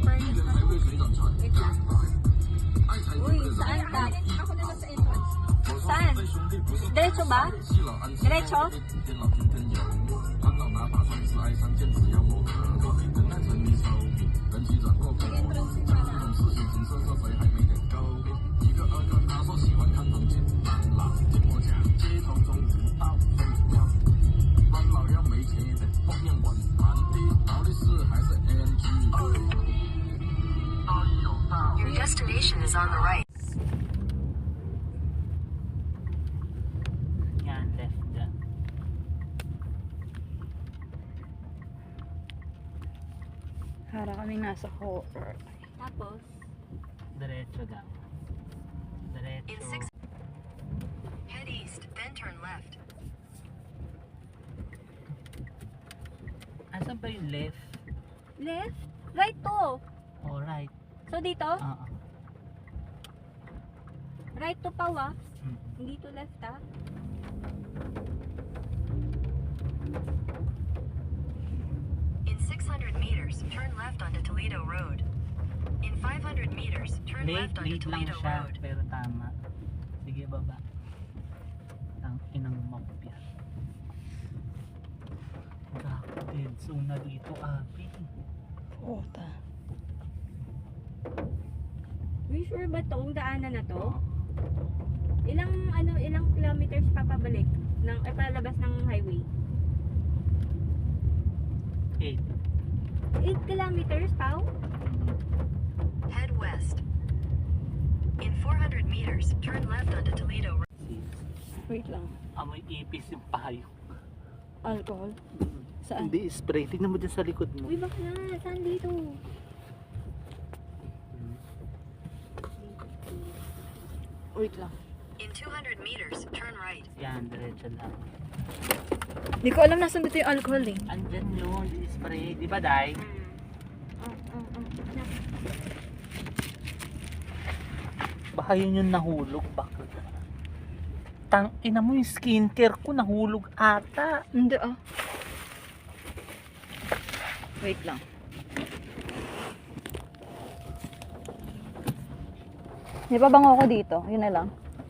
furnace na to. Wait lang. Uy, saan ka? Ako na lang sa entrance. Saan? Diretso ba? Diretso? Nag-entrance yung para. Your destination is on the right. Yan, left dyan. Para kaming nasa horror. Tapos? Diretso lang. In Diretso. 6, head east, then turn left. Asan ba yung left? Left? Right to. Oh, right. So dito? Oo. Right to pa wa? Mm. Hindi to left ah. In 600 meters, turn left onto Toledo Road. In 500 meters, turn Late, left onto late lang Toledo siya. Road. Pero tama. Sige, baba. Ang inang mapya. Gako, dead zone na dito, abi. Puta. We sure ba tong daanan na to? Ilang kilometers pa pabalik ng palabas ng highway? 8. 8 kilometers pa? Head west. In 400 meters, turn left onto Toledo Road. Wait lang. Amoy ipis yung payo. Alcohol? Saan? Hindi, spray. Tingnan mo dyan sa likod mo. Uy, bakla. Saan dito? Wait lang. In 200 meters, turn right. Yan, diretso lang. Hindi ko alam nasan dito yung alcohol eh. Andyan yun, spray. Di ba, Day? Baka yun yung nahulog. Bakit? Tang ina mo yung skincare ko nahulog ata. Hindi ah. Wait lang. Di ba bango ko dito? Yun na lang.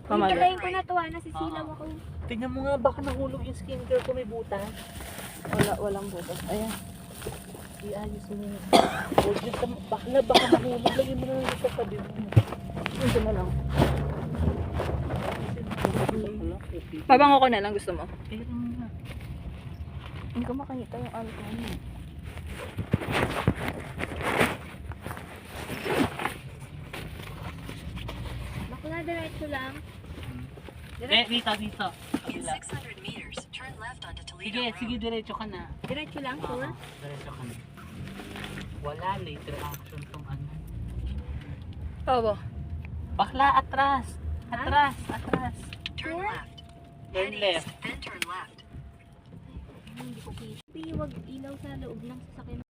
Pamagay ko na to nasisilaw ako. Tingnan mo nga, baka nahulog yung skincare ko, may butas. Walang butas. Ayan. Iayos mo. Huwag yun sa bakla, baka nahulog. Lagyan mo na lang sa tabi mo. Ito na lang. Pabango ko na lang, gusto mo? Pero nga. Hindi ko makita yung alcohol. Bakla, diretso lang. Dito. In Kabila. 600 meters, turn left onto Toledo Sige, Road. sige, diretso ka na. Diretso lang, sure? Diretso ka na. Wala, later action tong ano. Oo. Bakla, atras. Atras. Turn left. Turn Head left. east, then turn left. Hindi ko kita. Huwag ilaw sa loob ng sasakyan.